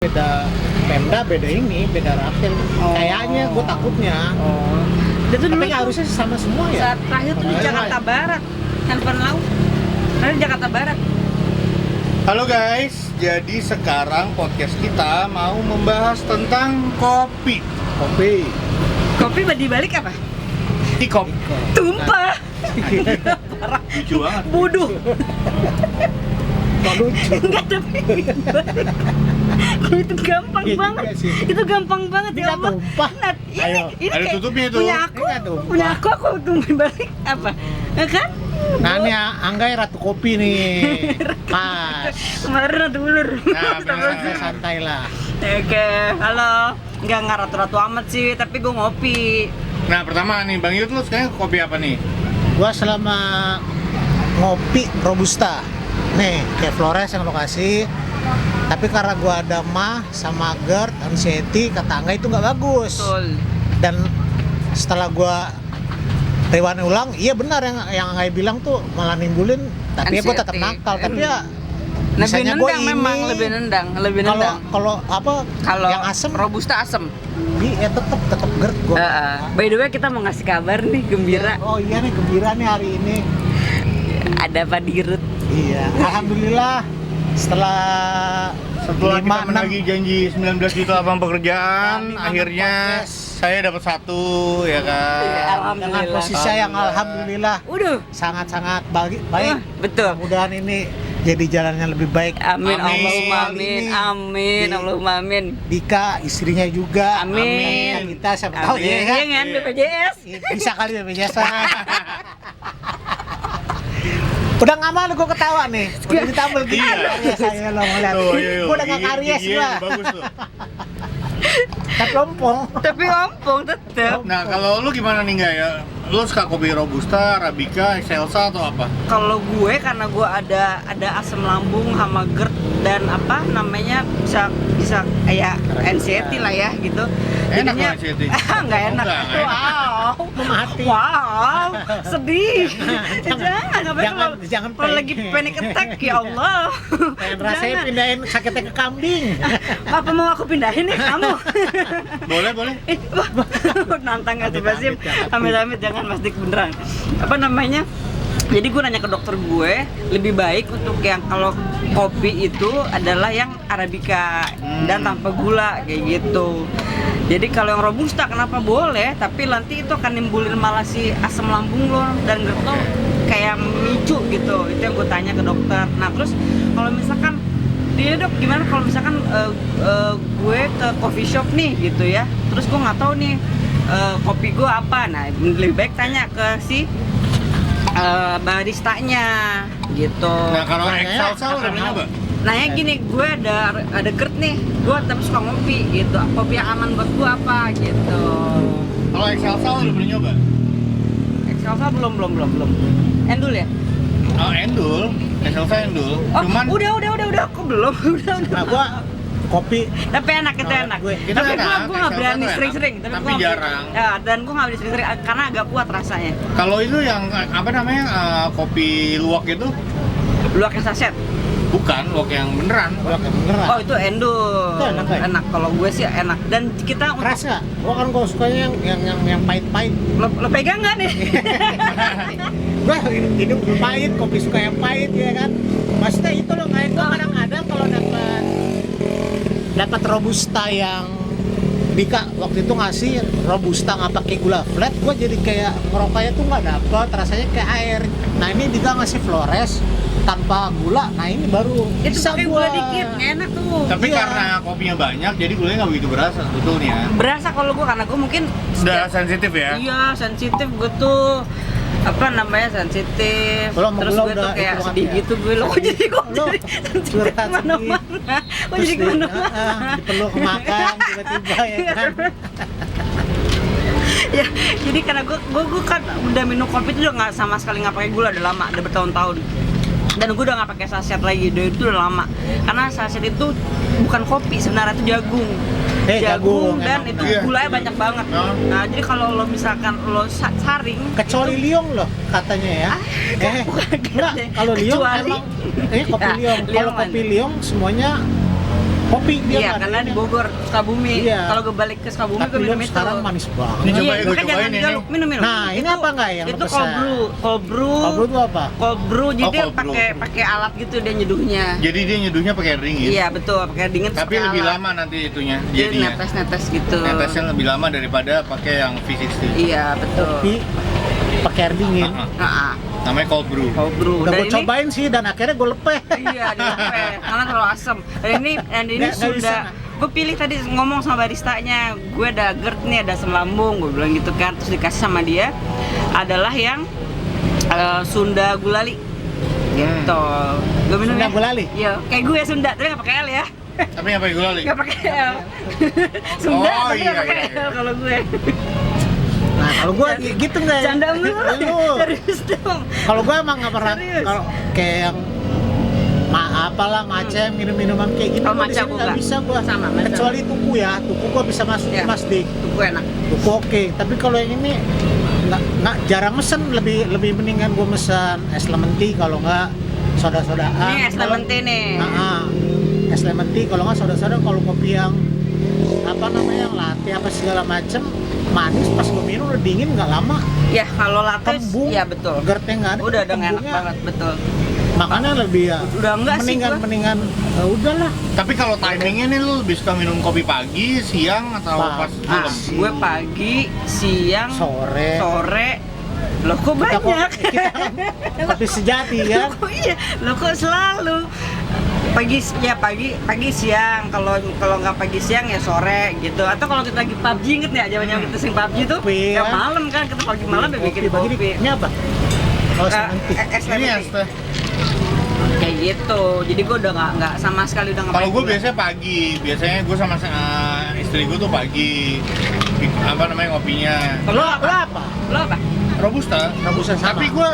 Beda Pemda, beda ini, beda Rapel. Kayaknya gue takutnya. Dan itu Tapi dulu harusnya sama semua ya. saat terakhir tuh di Jakarta Barat, handphone laut. Karena di Jakarta Barat. Halo guys, jadi sekarang podcast kita mau membahas tentang kopi. Kopi. Kopi dibalik apa? Tikop. Tumpah. Lucu banget. Bodoh. Kok lucu? Enggak tapi itu gampang Iya juga banget. sih. Itu gampang banget Ini ya nggak Allah. tumpah. Nah, Ayo. Ada tutupnya tuh. Punya aku, Ini nggak tumpah. punya aku tumpah balik apa? Kan? Nah ini Angga Ratu Kopi nih. Pas. Kemarin ratu ulur. Nah, Santai lah. Oke, halo. Enggak ratu-ratu amat sih, tapi gue ngopi. Nah pertama nih Bang Yud, lu sekarang kopi apa nih? Gua selama ngopi Robusta. Nih, kayak Flores yang lo kasih. Tapi karena gua ada mah sama GERD, anxiety, kata Angga itu nggak bagus. Betul. Dan setelah gua rewind ulang, iya benar yang Angga bilang tuh malah nimbulin. Tapi ya gua tetap Anxiety. nakal. Tapi ya Lebih misalnya gua nendang memang, ini, lebih nendang. Kalau apa? Kalau yang asem, robusta asem. ya tetap GERD gua. By the way, kita mau ngasih kabar nih gembira. Oh iya nih gembira nih hari ini. Ada Pak Dirut. Iya, alhamdulillah setelah Setelah 5, kita menagih janji 19 juta lapangan pekerjaan, Kami akhirnya podcast. saya dapat satu, ya kan? Alhamdulillah. dengan posisi yang alhamdulillah Udah. sangat-sangat baik. Betul. Mudah-mudahan ini jadi jalannya lebih baik. Amin, Amin. Allahumma amin, Ini amin, di- Allahumma amin. Dika istrinya juga. Amin. Dan kita siapa tahu Amin. ya Iya kan. kan, BPJS. Bisa kali BPJS. Udah nggak malu gue ketawa nih. Udah ditambal gitu. Iya. Ya, saya lo ngeliat. Tuh, iya, Gue udah nggak karies gigi- lah. giginya bagus tuh. Tapi ompong. Tapi ompong tetep. Nah kalau lu gimana nih nggak ya? Lu suka kopi Robusta, Arabica, Excelsa atau apa? Kalau gue karena gue ada asam lambung sama GERD dan apa namanya bisa kayak anxiety lah ya gitu. Enak Jadinya- loh anxiety. Nggak enak. Nggak enak. Wow. Mati. Wow, sedih. Jangan, Jangan kalau lagi panic attack ya Allah. Pengen rasanya Jangan. pindahin sakitnya ke kambing. Apa mau aku pindahin nih kamu? Boleh. Wah, nantang nggak tuh Basim? Amit-amit, Amit-amit jangan Mas Dik beneran. Apa namanya? Jadi gue nanya ke dokter gue, lebih baik untuk yang kalau kopi itu adalah yang Arabica dan tanpa gula kayak gitu. Jadi kalau yang Robusta kenapa boleh, tapi nanti itu akan nimbulin malah si asam lambung lo dan GERD lo kayak micu gitu. Itu yang gue tanya ke dokter. Nah terus kalau misalkan dia dok gimana kalau misalkan gue ke coffee shop nih gitu ya, terus gue nggak tahu nih kopi gue apa, nah lebih baik tanya ke si baristanya gitu. Nah kalau Makanya Excelsa lu udah akan nyoba? Nanya gini, gue ada GERD nih, gue tapi suka ngopi gitu, kopi yang aman buat gue apa gitu. Kalau Excelsa lu udah pernah nyoba? Excelsa belum. Endul ya? Oh Endul, Excelsa Endul. Oh, Cuman udah, kok belum? udah. Nah gua kopi Tapi enak, itu Nah, enak. itu Tapi enak, gue nggak berani Excelsa tuh sering-sering. enak. Tapi gua nggak- jarang. Ya, dan gue nggak berani sering-sering karena agak kuat rasanya. kalau itu yang apa namanya kopi luwak itu Luak yang saset. bukan luwak yang beneran. gua kayak beneran. Oh itu endul. Itu enak, Bay. Enak. Kalau gue sih enak. Dan kita untuk Keras nggak? Gua kan gua sukanya yang pahit-pahit. lo pegang nggak nih? Gua hidup pahit, kopi suka yang pahit ya kan. Maksudnya itu loh kayak gua kadang-kadang kalau dapat robusta yang Dika waktu itu ngasih robusta nggak pakai gula flat, gua jadi kayak ngerokoknya tuh nggak dapet, rasanya kayak air. Nah ini Dika ngasih Flores tanpa gula, nah ini baru Itu bisa pakai gua. gula dikit, nggak enak tuh. Tapi Iya. karena kopinya banyak, jadi gulanya nggak begitu berasa sebetulnya. Berasa kalau gue karena gue mungkin Udah sensitif ya? Iya sensitif gue tuh apa namanya sensitif. Belum, Terus belum, gue tuh udah kayak itu sedih banget ya. gitu gue lo kok jadi kok Lo jadi sensitif curhat kemana-mana. Kok jadi kemana-mana. dipeluk makan tiba-tiba ya kan. Ya jadi karena gue kan udah minum kopi itu udah nggak sama sekali nggak pakai gula, udah lama, udah bertahun-tahun. Dan gue udah nggak pakai saset lagi, itu udah lama. Karena saset itu bukan kopi, sebenarnya itu jagung. Jagung, dan emang itu benar. gulanya banyak banget. Oh. Nah jadi kalau lo misalkan lo saring Kecuali liong loh katanya ya. Enggak, kalau liong Kecuali. emang kopi Ya, liong. Kalau liong kopi mana? liong semuanya kopi dia Iya, nggak ada karena ini. di Bogor, Sukabumi. Iya. Kalau gue balik ke Sukabumi, Tapi gue minum dia itu. sekarang manis banget. Ini coba Iya, gue makanya cobain jangan ini. digaluk. Minum. Nah, ini apa nggak yang itu lo pesan? cold brew. Cold brew itu apa? Jadi dia cold brew. pakai alat gitu dia nyeduhnya. Jadi dia nyeduhnya pakai ringin. Iya, betul, pakai dingin. Tapi lebih lama nanti itunya Jadi jadinya. netes-netes gitu. Netesnya lebih lama daripada pakai yang V60. Iya, betul. Kopi pakai air dingin. Heeh. Namanya cold brew. Cold brew. Udah Dan gue ini- cobain sih dan akhirnya gue lepeh. Iya, di lepeh, karena terlalu asam. Dan ini Nggak sudah bisa. gue pilih tadi ngomong sama baristanya, gue ada GERD nih, ada asam lambung, gue bilang gitu kan, terus dikasih sama dia adalah yang Sunda Gulali gitu. Gue minum Sunda ya. Gulali? Iya, kayak gue Sunda, tapi nggak pakai L ya. Tapi apa yang gulali? Nggak pakai L. Sunda, Oh, tapi nggak iya, pakai iya. L kalau gue. Nah kalau gue gitu nggak ya? Canda mulu, Lu. serius dong. Kalau gue emang nggak pernah Serius? kalau kayak yang apalah macam minum-minuman kayak gini Oh, gua di matcha sini gua nggak nggak. bisa gue Sama, matcha. kecuali tuku gue bisa masuk Iya. Mas Dik Tuh gue enak. tuku oke tapi kalau yang ini nggak jarang mesen lebih mendingan gue mesen es lemon tea kalau nggak soda-sodaan. Ini es lemon tea nih. Es lemon tea kalau nggak soda-soda kalau kopi yang apa namanya yang latte apa segala macem manis pas gue minum udah dingin nggak lama Ya kalau latte, kembung ya betul. GERD-nya nggak ada Udah enak kembungnya. banget, betul. Makanya lebih ya Udah enggak sih gua. mendingan udahlah Tapi kalau timingnya nih lu lebih suka minum kopi pagi, siang atau pas Pagi. malam? Gue pagi, siang, sore Loh kok kita banyak? kita kan kopi sejati kan Loh, iya, loh kok selalu pagi siang, kalau nggak pagi siang ya sore gitu. Atau kalau kita lagi PUBG inget nggak zaman kita sing PUBG tuh Kopi, ya ya. malam kan kita pagi malam ya bikin pagi kopi. ini apa oh sementik Es Ini ya, lemon tea. Kayak gitu. Jadi gue udah nggak sama sekali udah nggak kalau pakai gue gula. biasanya pagi, biasanya gue sama istri gue tuh pagi apa namanya ngopinya lo apa Lo apa? Robusta. Robusta sama. Tapi gue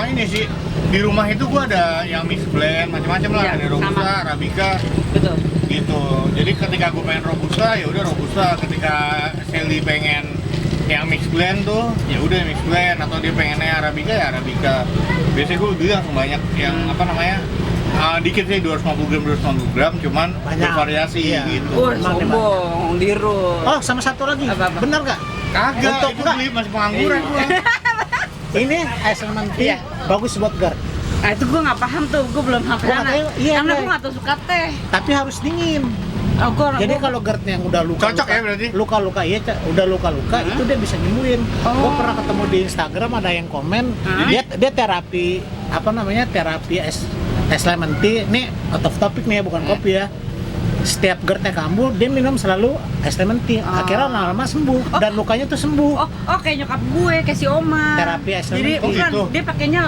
ini sih di rumah itu gue ada yang mix blend macam-macam lah, Iya, ada Robusta, sama. Arabica Betul. gitu. Jadi ketika gue pengen Robusta ya udah Robusta, ketika Sally pengen yang mix blend tuh ya udah mix blend, atau dia pengennya Arabica ya Arabica. Biasanya gue beli langsung banyak yang apa namanya dikit sih 250 gram cuman Banyak. bervariasi Iya. gitu. Wah, Emang nih, sombong, dirut. oh sama satu lagi Apa-apa? bener nggak Kagak, Untuk itu enggak. beli masih pengangguran gue. ini es lemon tea Iya. bagus buat GERD Nah itu gue nggak paham tuh, gue belum sampai Gua sana. nggak tahu, iya, Karena iya. gue nggak tahu suka teh. tapi harus dingin Oh, jadi kalau GERD yang udah luka Cocok ya berarti? luka iya udah luka itu dia bisa nyembuhin Oh. gue pernah ketemu di Instagram ada yang komen dia terapi apa namanya terapi es lemon tea ini out of topic nih ya bukan kopi ya setiap GERD-nya kambuh dia minum selalu es lemon tea akhirnya lama-lama sembuh dan lukanya tuh sembuh Oh kayak nyokap gue, kayak si Oma. Terapi es lemon Jadi tea. bukan, Gitu. dia pakainya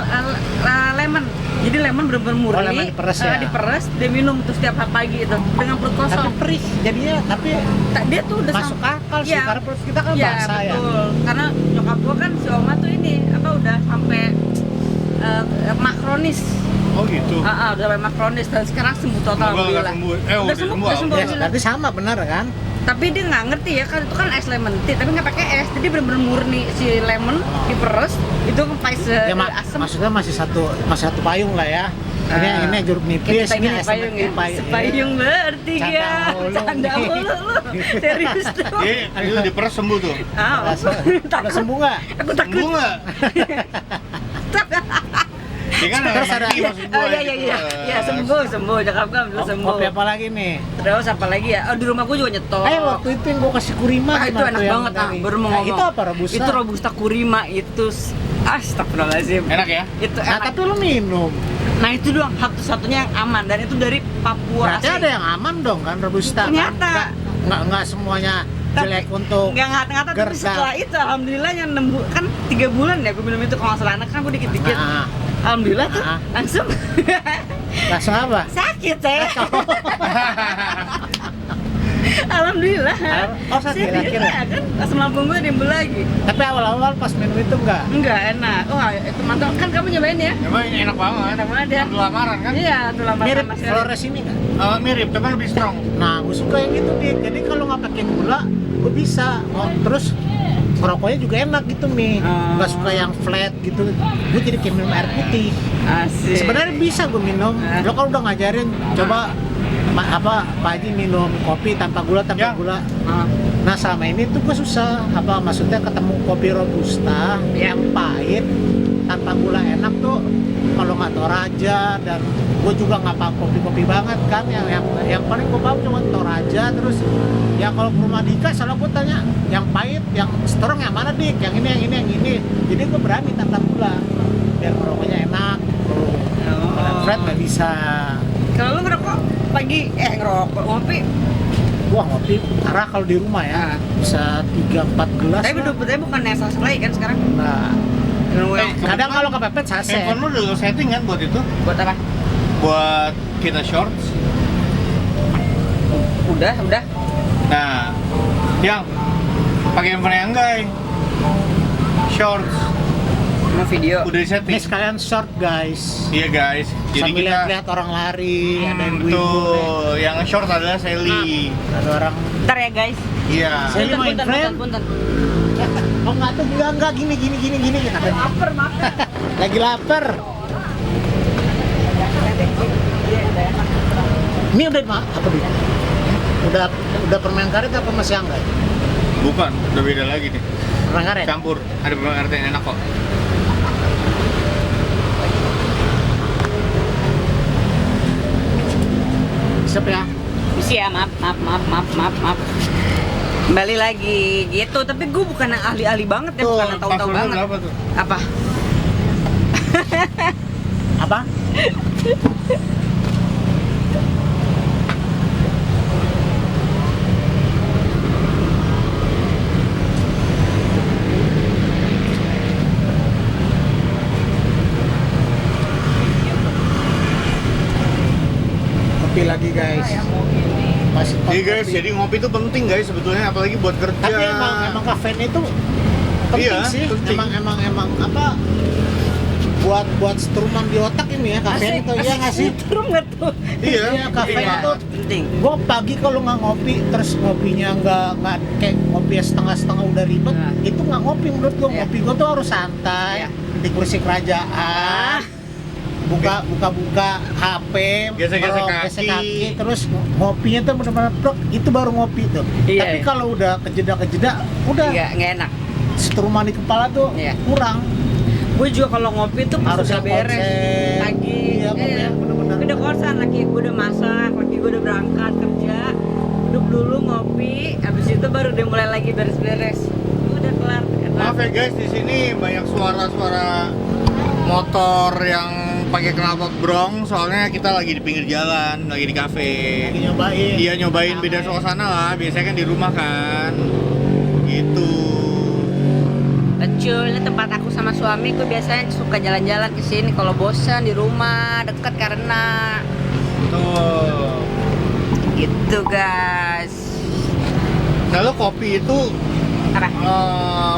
lemon. Jadi lemon bener-bener murni. lemon diperes ya? Diperes, dia minum tuh setiap pagi itu dengan perut tapi kosong. perih jadinya tapi Dia tuh udah masuk akal sih Iya. karena perut kita kan Iya, basah ya betul. Karena nyokap gue kan si Oma tuh ini apa udah sampai makronis. Oh gitu. Udah sampai makronis dan sekarang sembuh total. Semoga nggak alhamdulillah. sembuh. Udah sembuh, udah sembuh. ya, alhamdulillah. berarti sama benar kan Tapi dia nggak ngerti ya kan itu kan es lemon tea tapi nggak pakai es, jadi bener-bener murni si lemon diperes itu sampai ya, asam. maksudnya masih satu payung lah ya ini jeruk nipis Kita ini ini es payung ya, sepayung bertiga. Canda mulu lu, serius tuh. Itu diperes sembuh tuh. Ah, udah sembuh nggak aku takut. Sembuh nggak? Dia kan Terus ada- mati maksud Oh gua. iya ya sembuh, cakap kan udah sembuh. kopi apa lagi nih Terus apa lagi ya? Oh di rumah gua juga nyetok. waktu itu yang gua kasih kurima Ah, itu gimana enak tuh yang banget dari- baru mau Nah, ngomong. itu apa robusta Itu robusta kurima itu astagfirullahaladzim. Enak ya? Itu nah, enak. tapi lu minum Nah itu doang satu-satunya yang aman dan itu dari Papua berarti asli. ada yang aman dong kan robusta Ternyata. kan? nggak semuanya Tapi jelek untuk nggak ngata-ngata tapi GERD. setelah itu alhamdulillah yang 6 kan 3 bulan ya gue minum itu kalau nggak salah anak kan gue dikit-dikit. Nah, Alhamdulillah tuh Ah. langsung langsung apa sakit saya. Alhamdulillah. Oh, sakit Serius, akhirnya? ya, kan asam lambung gue timbul lagi. tapi awal-awal pas minum itu enggak Enggak enak. Wah itu mantap kan kamu nyobain ya? Coba ini enak banget. Enak banget ya. Sambal lamaran kan? Iya tuh lama mirip Mas Yari. Flores ini kan Mirip, tapi lebih strong. nah gue suka yang gitu dia jadi kalau nggak pakai gula gue bisa terus ngerokoknya juga enak gitu nih Oh. nggak suka yang flat gitu gue jadi kayak minum air putih Asik. sebenarnya bisa gue minum lo kalau udah ngajarin coba Pak Haji minum kopi tanpa gula Ya. Ah. Nah selama ini tuh gue susah, maksudnya ketemu kopi robusta yang pahit tanpa gula enak tuh kalau nggak Toraja, dan gue juga nggak paham kopi banget kan, yang paling gue paham cuma Toraja. Terus ya kalau ke rumah Dika salah gue tanya yang pahit, yang strong yang mana Dik, yang ini, jadi gue berani tanpa gula biar ngerokoknya enak. Kalau Fred nggak bisa. Kalau lu ngerokok pagi ngopi. Wah ngopi parah kalau di rumah ya, bisa 3-4 gelas. Tapi bukan nesa sekali kan sekarang. Nah, kadang kalau kepepet saset. Handphone lu udah lu setting kan buat itu? Buat apa? Buat kita shorts. Udah. Nah, yang pakai handphone yang enggak, shorts Mau video. udah di Ini setting. sekalian short guys. Iya guys, jadi Sambil kita lihat orang lari, ada yang tuh yang short adalah Sally. ada orang. Ntar ya guys. Iya. Sally main friend. Punten. Oh nggak tuh enggak gini. Lapar, maaf. Lagi lapar. Ini udah apa nih? Udah permen karet apa masih angkat? Bukan, udah beda lagi nih. Permen karet. Campur, ada permen karet yang enak kok. Siap ya. Bisa ya, maaf. Kembali lagi gitu, tapi gue bukan yang ahli-ahli banget ya, Tuh, bukan yang tahu-tahu Passwordnya banget. berapa tuh? Apa? Apa? Kopi lagi guys. Masih Iya guys, kopi. jadi ngopi itu penting guys sebetulnya, apalagi buat kerja. Tapi emang kafein itu penting Iya, sih. penting. Emang apa? Buat struman di otak ini ya kafein itu ya nggak sih? Setrum nggak tuh? Iya, kafein iya. itu. Penting. Gua pagi kalau nggak ngopi, terus ngopinya nggak kayak ngopi setengah udah ribet, Nah. itu nggak ngopi menurut gua. Iya. Ngopi gua tuh harus santai, Iya. di kursi kerajaan, buka HP, Gesek-gesek gesek kaki. terus ngopinya tuh benar-benar plek, itu baru ngopi tuh. Iya, Tapi iya. kalau udah kejeda, udah Nggak enak. struman di kepala tuh Iya. kurang. Gue juga kalau ngopi tuh pas Harus udah yang beres konsep. pagi. Iya, ngopi yang bener-bener. Udah kosan, laki gue udah masak, laki gue udah berangkat kerja. Duduk dulu ngopi, habis itu baru dia mulai lagi beres-beres. Udah kelar. Enak. Maaf ya guys, di sini banyak suara-suara motor yang pakai knalpot brong, soalnya kita lagi di pinggir jalan, lagi di kafe. Lagi nyobain. Iya, nyobain beda suasana lah. Biasanya kan di rumah kan. Gitu. Kecil, ini tempat aku sama suamiku biasanya suka jalan-jalan ke sini kalau bosan di rumah, dekat karena Tuh. gitu guys. Kalau kopi itu Apa?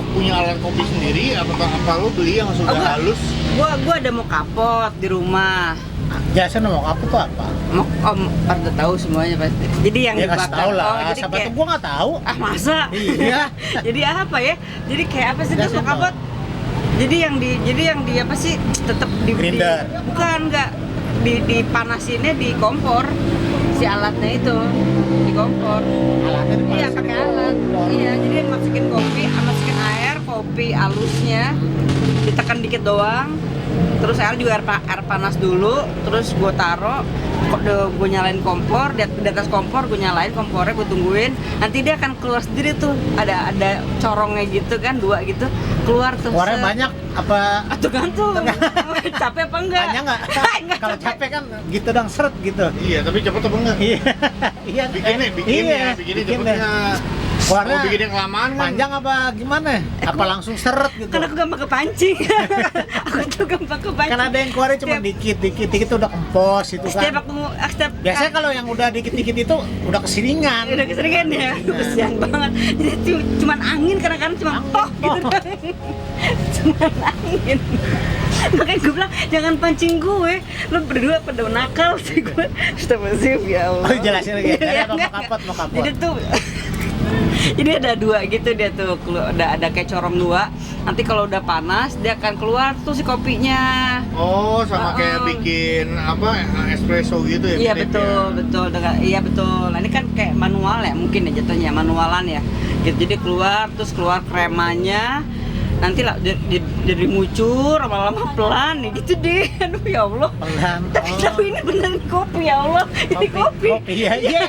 punya alat kopi sendiri apa lu beli yang sudah gua- halus? Gua ada mau kapot di rumah. Jasa mau apa tuh apa? Mau udah tahu semuanya pasti. Jadi yang Ya kasih dibakar. tahu lah. jadi Siapa kayak- tuh gua nggak tahu. Ah masa? Iya. Jadi apa ya? Jadi kayak apa sih Jelasin mau kapot? Jadi yang di apa sih? Tetap di Grinder. bukan enggak dipanasinnya di kompor si alatnya itu di kompor. Alatnya Iya dipanasin pakai di alat. kompor. Iya jadi masukin kopi, masukin air, kopi halusnya ditekan dikit doang. Terus air juga air panas dulu, terus gue taro, gue nyalain kompor, di atas kompor gue nyalain kompornya, gue tungguin, nanti dia akan keluar sendiri tuh, ada corongnya gitu kan, 2 gitu, keluar tuh. Keluarnya set. banyak apa? Tergantung, capek apa enggak? Banyak nggak? Enggak Kalau capek kan gitu dong seret gitu. Iya, tapi cepet apa enggak? Iya. Iya. Bikinnya Iya, bikinnya bikinnya. cepetnya. Keluarnya Mau bikinnya kelamaan kan? panjang apa gimana? Apa langsung seret gitu? Kan aku gampang kepancing. Aku tuh gampang kepancing. Kan ada yang keluarnya cuma Setiap- dikit udah kempos itu Setiap kan. setiap Biasanya kalau yang udah dikit-dikit itu udah keseringan. udah keseringan ya, aduh kesian banget. Jadi cuman angin kadang-kadang cuma Angin, poh gitu poh. doang. Cuman angin. Makanya gue bilang jangan pancing gue. Lo berdua pada nakal sih gue. Astagfirullahaladzim ya Allah. Oh, jelasin lagi. Jadi Iya, apa, mau enggak, kapot, mau kapot. Jadi tuh Jadi ada dua gitu dia tuh, ada kayak corong dua. Nanti kalau udah panas dia akan keluar tuh si kopinya. Oh, sama kayak Oh. bikin apa espresso gitu ya? Iya mirip betul, ya? betul. Iya betul. Nah, ini kan kayak manual ya, mungkin ya jatuhnya manualan ya. Gitu, jadi terus keluar kremanya. Nanti lah jadi mucur lama-lama pelan nih gitu deh. Aduh ya Allah. Pelan. Tapi ini beneran kopi ya Allah. Ini kopi. Iya, iya.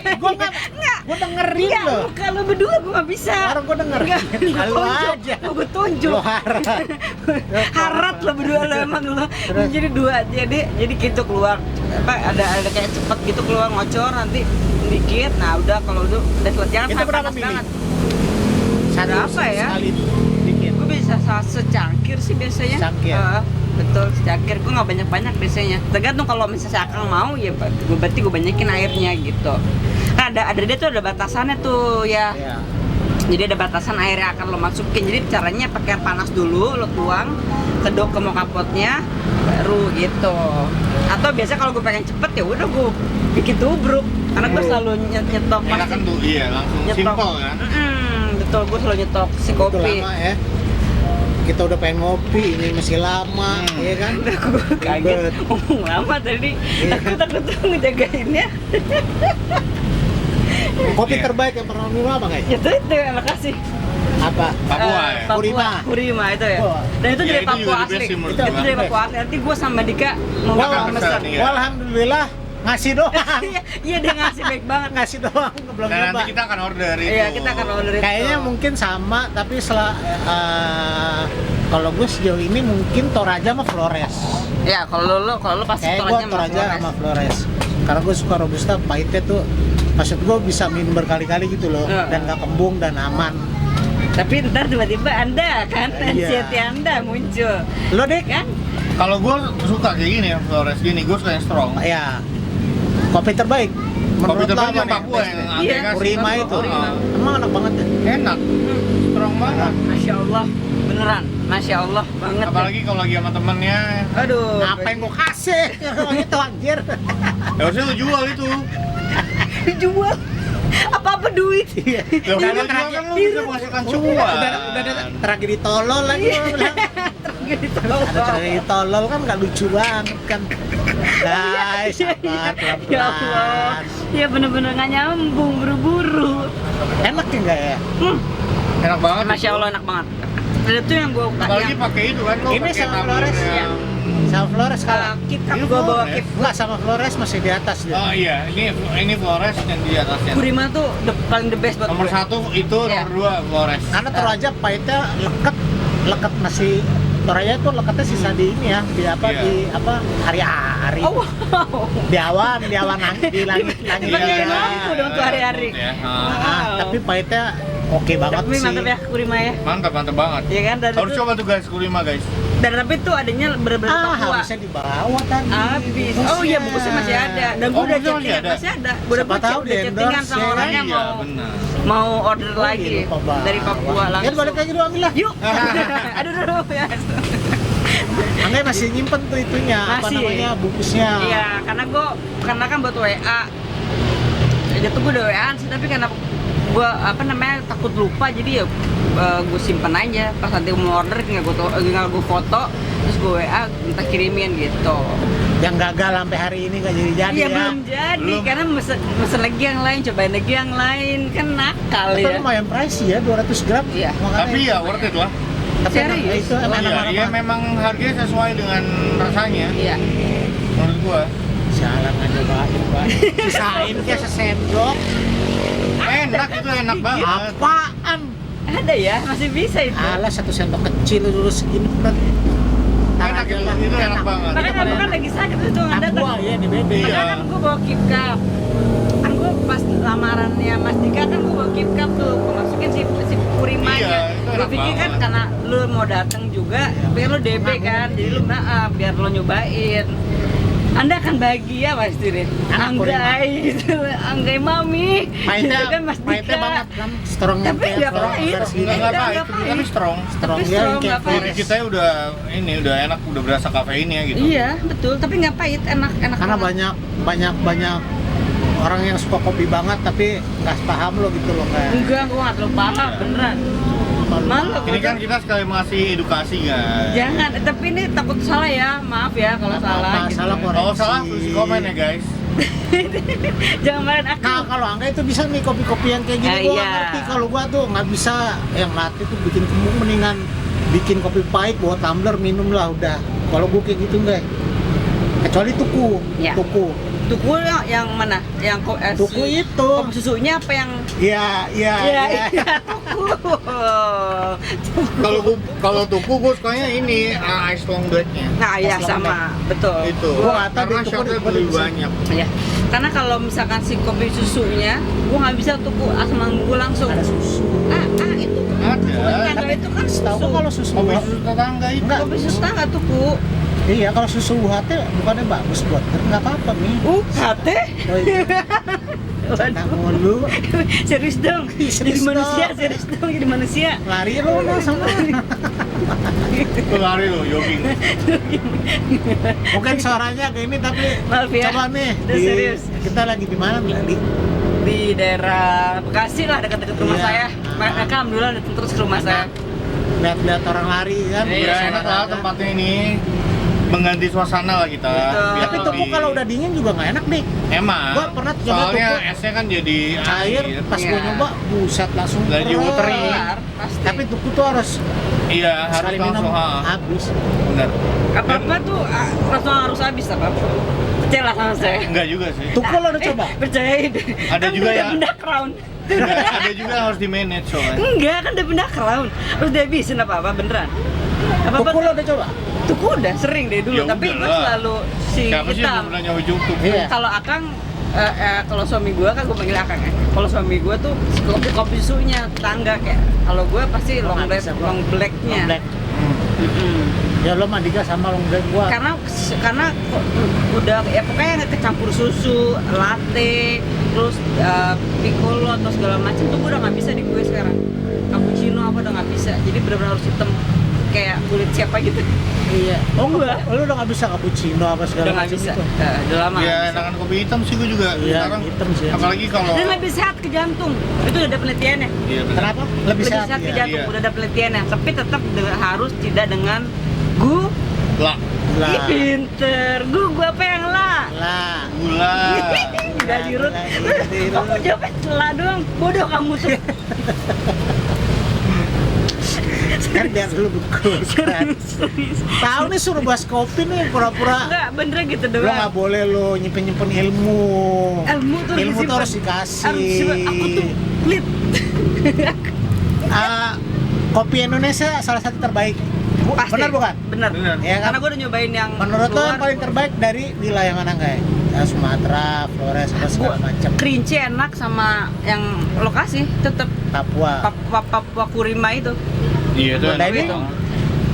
Gue dengerin Enggak, loh. kalau berdua gue nggak bisa. Sekarang gue dengerin. Enggak, Lu aja. gue tunjuk. Lo harap. Harat lo berdua lo emang lo. Terus? Jadi dua, jadi gitu keluar apa ada kayak cepet gitu keluar ngocor nanti dikit. Nah udah kalau udah selesai jangan Itu sampai berapa panas mili? banget. Satu Berapa ya? Sekali bikin. Gue bisa secangkir sih biasanya. Secangkir? Betul, secangkir. Gue nggak banyak-banyak biasanya. Tergantung kalau misalnya Akang mau ya, berarti gue banyakin airnya gitu. Nah, ada dia tuh ada batasannya tuh ya. Iya. Jadi ada batasan air yang akan lo masukin. Jadi caranya pakai air panas dulu, lo tuang, kedok ke moka potnya, baru gitu. Atau biasa kalau gue pengen cepet ya udah gue bikin tubruk. Karena gue selalu nyetok Enak kan tuh, iya langsung simple kan? Betul, gue selalu nyetok si Itu kopi. lama ya. Kita udah pengen ngopi, ini masih lama, ya kan? Gue kaget, ngomong lama tadi. Aku takut tuh ngejagainnya. Kopi Iya. terbaik yang pernah minum apa guys? Itu yang makasih. Apa? Papua ya? Kurima. Kurima itu ya. Wah. Dan itu Ya, dari itu Papua juga the asli. best sih menurut Itu gua. dari Papua asli. Nanti gue sama Dika mau Wah, makan pesan pesan. nih. Iya. Alhamdulillah ngasih doang. Iya dia ngasih baik banget. Ngasih doang, belum Nah, nyoba. nanti kita akan order itu. Iya kita akan order itu. Kayaknya mungkin sama, tapi kalau gue sejauh ini mungkin Toraja sama Flores. Ya kalau lo pasti Kayak gue Toraja sama Flores. Karena gue suka Robusta, pahitnya tuh maksud gue bisa minum berkali-kali gitu loh, dan gak kembung dan aman. Tapi ntar tiba-tiba Anda kan, Iya. anxiety Anda muncul. Lo deh Kan? Kalau gue suka kayak gini ya, Flores gini, gue suka yang strong. ya kopi terbaik. Kopi Menurut lo terbaik apa yang nih? Papua yang Iya, aplikasi. Kurima itu. Heeh. Emang enak banget ya? Enak, strong banget. Masya Allah, beneran, Masya Allah banget. Apalagi kalau lagi sama temennya, Aduh. Ngapain gue kasih? Itu anjir. ya harusnya lu jual itu. dijual? Apa duit? Iya. Loh, Udah kalau ada jual kan lu bisa menghasilkan cuan. udah ada tragedi tolol lagi lo bilang. Ada tragedi tolol kan gak lucu banget kan. Guys, sabar Ya Allah. pelan-pelan. Ya bener-bener nggak nyambung, buru-buru. Enak ya enggak ya? Enak banget. Masya Allah enak banget. Dan itu yang gue Apalagi pakai itu kan, lo Ini pakai sama tabur Flores yang- ya. Sama Flores kalah. KitKat Ini gue bawa Flores. Kit. Enggak, sama Flores masih di atas dia. Oh iya, ini Flores yang di atasnya. Kurima tuh paling the best buat Nomor gue. 1 itu, Iya. nomor 2 Flores. Karena Toraja pahitnya leket masih Toraja tuh leketnya sisa di ini ya, di apa Iya. di apa hari-hari. Oh wow. Di awan langit di langit Dipakein lampu dong tuh hari-hari. Ya. Ah, tapi pahitnya oke banget Tapi sih. mantap ya Kurima ya. Mantap banget. Iya kan? Dan Harus itu, coba tuh guys, Kurima guys. dan tapi itu adanya bener-bener Papua. Harusnya dibawa tadi. Habis. Oh iya bungkusnya masih ada. Dan gue Oh, udah bungkusnya masih chattingan ada? masih ada. Gue udah Siapa tahu udah di chattingan endorse sama ya. orangnya Iya, mau benar. mau order lagi lupa banget. dari Papua langsung. Ya balik lagi dulu ambil lah. Yuk. aduh ya. Angga masih nyimpen tuh itunya, apa Masih. namanya bungkusnya. Iya, karena kan buat WA. Jadi tuh gue udah WA-an sih, tapi karena gue takut lupa jadi ya gue simpen aja. Pas nanti mau order tinggal gue foto, terus gue WA minta kirimin gitu. Yang gagal sampai hari ini gak jadi-jadi Iya ya. belum jadi, Belum. karena mesen lagi yang lain, cobain lagi yang lain, kan nakal Tapi ya. lumayan pricey ya, 200 gram. Iya. Makanya Tapi ya worth it lah. Tapi enak, Serius? itu Oh, enak iya, banget. iya memang harganya sesuai dengan rasanya Iya. menurut gua. Salah nggak nyobain, Pak. Sisain kayak sesendok. Enak itu enak banget. Apaan? Ada ya, masih bisa itu. Alah, satu sendok kecil dulu segini kan. Enak itu enak banget. Makanya aku kan lagi sakit itu nggak Anak datang. gua ya di BD. Iya. Makanya kan gue bawa KitKat. Kan gue pas lamarannya Mas Dika kan gue bawa KitKat tuh, gue masukin si Kurimanya. Iya, itu Gue enak pikir kan banget. karena lu mau datang juga, biar lu DB kan, jadi lu biar lu nyobain. Anda akan bahagia pasti deh. Anak Anggai gitu, Anggai mami. Pahitnya, Gitu kan Mas pahitnya Dika. banget kan. Strong Tapi nggak pahit. versi Enggak ini. Nggak pahit, pahit. tapi strong. Strong Tapi ya, strong, kayak nggak pahit. Jadi kita udah enak, udah berasa kafeinnya gitu. Iya betul, tapi nggak pahit, enak Karena banget. banyak orang yang suka kopi banget tapi nggak paham lo gitu loh kayak. Enggak, gua nggak terlalu paham beneran. Malu Ini kan kita sekali ngasih edukasi kan. Jangan, tapi ini takut salah ya, maaf ya kalau salah. Apa, Gitu. salah koreksi. Kalau salah tulis di komen ya guys. Jangan marahin aku. Nah kalau Angga itu bisa nih kopi-kopi yang kayak gini, gua Iya. nggak ngerti. Kalau gua tuh nggak bisa yang latte tuh bikin kembung, mendingan bikin kopi pahit bawa tumbler minum lah udah. Kalau gua kayak gitu enggak. Kecuali tuku, Ya. tuku. Tuku yang mana? Yang Tuku itu. kopi susunya apa yang? Iya, iya. Tuku. Kalau tuku gue sukanya ini ice long blacknya. Nah, ya Pas sama, betul. Itu. Gua nggak tahu Karena di tuku shotnya gua lebih bisa. banyak. Ya, karena kalau misalkan si kopi susunya, gua nggak bisa tuku asam lambung langsung. Ada susu. Itu Ada. yang itu kan Setahu susu. gua kalau susu Kopi susu tetangga itu. Enggak. Kopi susu nggak tuku. Iya, kalau susu UHT bukannya bagus buat nggak apa-apa nih. Hati? Oh, iya. Nah, mulu Serius dong. Serius Jadi manusia, dong. serius dong jadi manusia. lari lo no, sama. Itu lari loh jogging. Mungkin suaranya kayak ini tapi Maaf ya. coba nih Udah serius. kita lagi di mana nih? Di daerah Bekasi lah, dekat-dekat rumah Iya. saya. Mereka alhamdulillah datang terus ke rumah saya. Lihat-lihat orang lari kan. Iya, Ya enak lah tempatnya ini. Mengganti suasana lah kita. Betul. biar Tapi tuku lebih- kalau udah dingin juga nggak enak nih. Emang. Gua pernah coba Soalnya tuku. esnya kan jadi Air pas Iya. gua nyoba buset langsung Lagi keren. watery. Kelar, pasti. Tapi tuku tuh harus Iya harus sekali minum langsung. Ha. habis. Benar. apa-apa tuh langsung harus habis apa-apa. Percayalah sama saya. Enggak juga sih. Tuku lo udah coba? Percayain. Ada Kan juga udah yang- pindah crown. Enggak, ada juga yang harus di manage soalnya. Enggak, kan udah pindah crown. Terus dihabisin apa-apa beneran. Apa-apa Tuku lo udah coba? tuku udah sering deh dulu, Ya tapi gue udahlah. selalu si Siapa sih yang hitam. belum pernah nyoba YouTube? Iya. Kalau Akang kalau suami gue kan gue panggil Akang ya. Kalau suami gue tuh kopi susunya tangga kayak. Kalau gue pasti Gua long nggak black, bisa, gua. long blacknya. Long black. Mm-mm. Ya lo Mandika sama long black gua. Karena udah ya pokoknya kecampur susu, latte, terus piccolo atau segala macam tuh gue udah nggak bisa di gue sekarang. Cappuccino apa udah nggak bisa. Jadi benar-benar harus hitam kayak kulit siapa gitu. Iya. Oh Enggak. enggak. Lo udah nggak bisa cappuccino apa segala Udah nggak macam bisa. itu. Udah lama. Ya nggak bisa. enakan kopi hitam sih gue juga Iya, sekarang. hitam sih. Apalagi kalau Dan lebih sehat ke jantung. Itu udah ada penelitiannya. Iya benar. Kenapa? Lebih sehat ke ya? jantung, Iya. udah ada penelitiannya. Tapi tetap harus tidak dengan Lah, Lah. Ih, pinter. Gua apa yang lah? Lah. gula. Udah dirut. Dirut. Kamu jawabnya celah doang. Bodoh kamu tuh. Kan biar dulu bekus kan. Tahu nih suruh bahas kopi nih pura-pura. Enggak, bener gitu Lo nggak doang. boleh lo nyimpen ilmu. Ilmu tuh Ilmu tuh disimpan. harus dikasih. Aku tuh pelit. Kopi Indonesia salah satu terbaik. Pasti. Benar bukan? Bener. Bener. Iya kan? Karena gue udah nyobain yang Menurut lo luar. yang paling terbaik dari wilayah mana enggak ya? Sumatera, Flores, apa segala macam. Kerinci enak sama yang lokasi tetap Papua. Papua Kurima itu. Iya itu Mandailing? enak.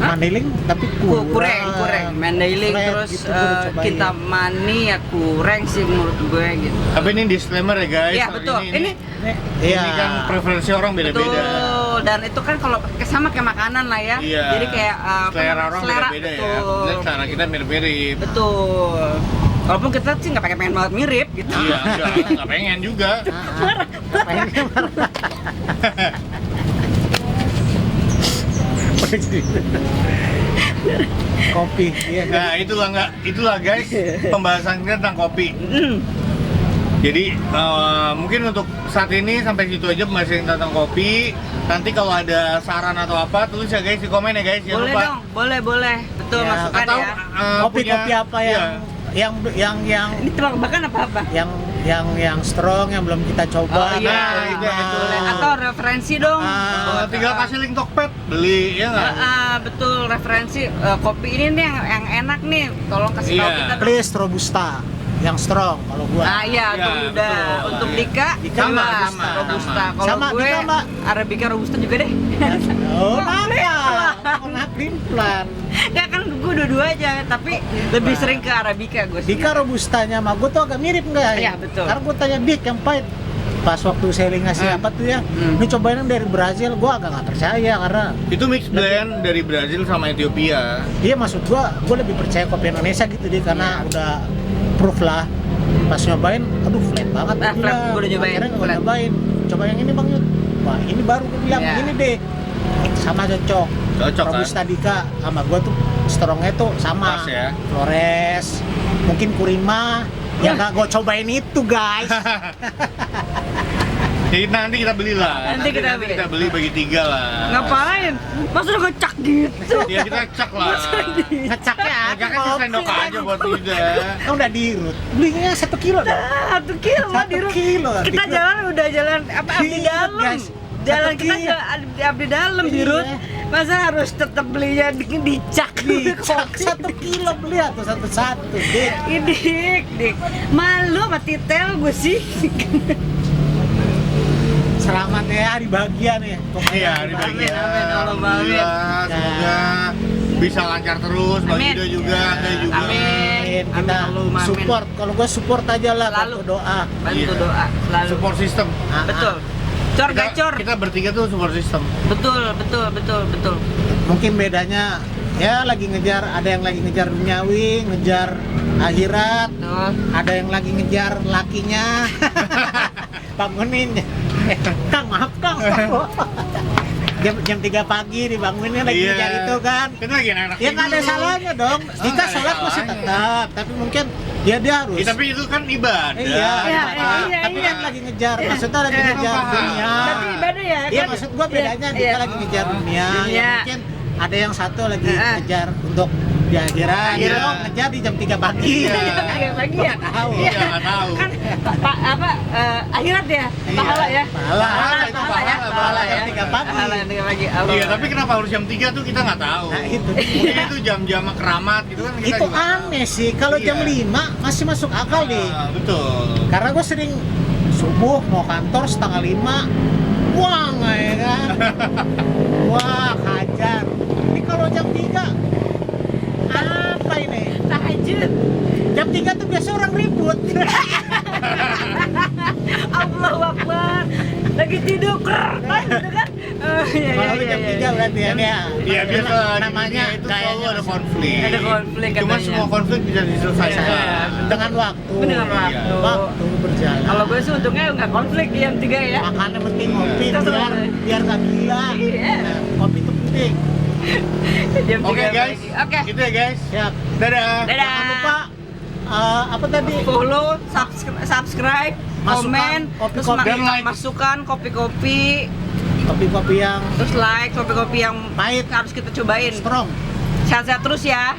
Hah? Mandailing tapi kurang. Kureng, Mandailing Flat terus gitu, gua udah cobain. kita mani ya kurang sih menurut gue gitu. Tapi ini disclaimer ya guys. Iya Soal betul. Ini Iya. Ini kan preferensi orang beda-beda. betul. Dan itu kan kalau sama kayak makanan lah ya. Iya. Jadi kayak selera orang beda-beda ya. betul. Dan cara kita mirip-mirip. Betul. Walaupun kita sih nggak pengen banget mirip gitu. Iya, enggak pengen juga. Pengennya marah. Kopi, iya kan? Nah, itulah guys pembahasan kita tentang kopi. Mm. Jadi mungkin untuk saat ini sampai situ aja pembahasan tentang kopi. Nanti kalau ada saran atau apa tulis ya guys di komen ya guys. Jangan Boleh lupa. dong, boleh. Betul Ya, masukan Atau ya. Kopi-kopi apa iya. yang Ini tebak-tebakan apa-apa? yang strong yang belum kita coba. Oh iya, Nah, itu boleh. Atau referensi dong. Tinggal kasih link Tokped beli ya nggak? Betul, referensi kopi ini nih yang enak nih. Tolong kasih tahu Iya. kita dong. Please Robusta yang strong kalau gua. Iya, Iya, untuk Yuda, betul. untuk Iya. Dika, Dika sama sama. Robusta. Sama. Kalau Sama, gue Dika, Mbak. Arabica Robusta juga deh. Oh, Kok kenapa? Kena plan. Ya kan gue dua-dua aja, tapi lebih sering ke Arabica gue. Dika Robustanya sama gua tuh agak mirip enggak? Iya, betul. Karena gua tanya Dik yang pahit. Pas waktu selling ngasih apa tuh ya? Ini cobain yang dari Brazil, gua agak nggak percaya karena Itu mix blend dari Brazil sama Ethiopia. iya maksud gua lebih percaya kopi Indonesia gitu deh karena Iya. udah proof lah. Pas nyobain, aduh flat banget. Ah, flat, gua udah nyobain, Akhirnya gua flat. nyobain. Coba yang ini Bang Yud. Wah ini baru gua bilang, Iya. ini deh. Sama cocok. Cocok, kan? Robusta Dika sama gua tuh strongnya tuh sama. Pas ya. Flores, mungkin Kurima. Ya nggak gua cobain itu guys. Jadi nanti kita belilah. Nanti kita beli. Kita beli bagi 3 lah. Ngapain? Masa udah ngecak gitu? Ya kita cek lah. Ngecaknya apa? Ngeceknya sendok aja buat tidak. Kan udah dirut. Belinya 1 kilo dah. 1 kilo mah 1 di rumah. kilo. Kita jalan udah jalan apa abdi Iya, dalam. guys. Jalan 1 kita kilo. jalan abdi dalam di Rut. Iya. Masa harus tetap belinya dicak Dicak 1 kilo beli atau satu-satu, Dik. Dik. Malu sama titel gue sih. Selamat ya di bagian ya. Pokoknya Iya, di di bagian. bagian. Amin, Allahumma amin. Alhamdulillah, semoga bisa lancar terus, bagi Amin. Ida juga, Anda juga. Amin. Kita Allahumma amin. support. Kalau gue support aja lah, Selalu. bantu doa. Bantu Iya. doa selalu. Support system. Ah, Betul. Cor gacor. Kita bertiga tuh support system. Betul. Mungkin bedanya ya lagi ngejar, ada yang lagi ngejar duniawi, ngejar akhirat, Betul. ada yang lagi ngejar lakinya. Bangunin. Kang, maaf Kang. Jam 3 pagi dibangunin lagi Iya. ngejar itu kan. Kita lagi enak-enak Ya nggak ada tidur. salahnya dong. Jika nggak ada sholat masih salahnya. tetap, tapi mungkin ya dia harus. Ya, tapi itu kan ibadah. Iya, Iya, tapi kan lagi ngejar, Iya. maksudnya lagi Iya. ngejar Paham. dunia. Berarti ibadah ya? Iya, kan? maksud gua bedanya Iya, kita iya. lagi ngejar dunia, Dunia. ya mungkin ada yang satu lagi Heeh. ngejar untuk di akhirat, Iya. lo ngejar di jam 3 pagi. Iya. Iya, pagi ya? Nggak tahu. Iya, nggak tahu. Kan akhirat ya? Iya. Pahala ya? Pahala. Itu pahala, pahala jam 3 pagi. Pahala jam 3 pagi. Iya, tapi kenapa harus jam 3 tuh kita nggak tahu. Nah, itu. Mungkin itu jam-jam keramat gitu kan kita Itu juga nggak aneh sih, kalau Iya. jam 5 masih masuk akal tahu. deh. Betul. Karena gue sering subuh mau kantor setengah 5, buang ya kan. Wah, hajar. Ini kalau jam 3 apa ini? Tahajud. Jam 3 tuh biasa orang ribut. Allahu Akbar. Lagi tidur kan gitu kan? Iya, Kalau iya, jam iya, 3 berarti ya dia. Iya, biasa di namanya dunia itu kayaknya selalu ada konflik. Ada konflik Cuma katanya. semua konflik bisa diselesaikan. Iya. dengan waktu. Dengan waktu. Waktu berjalan. Kalau gue sih untungnya nggak konflik jam 3 ya. Makannya penting ngopi Betul. biar nggak gila. Iya. Nah, kopi itu penting. Jam 3 Oke guys, pagi. Oke. gitu ya guys. Siap. Dadah. Dadah. Jangan lupa apa tadi? Follow, subscribe, Masukan, komen, kopi-kopi. terus Dan like. masukan kopi-kopi, Kopi-kopi yang terus like kopi-kopi yang pahit, harus kita cobain. strong. Sehat-sehat terus ya.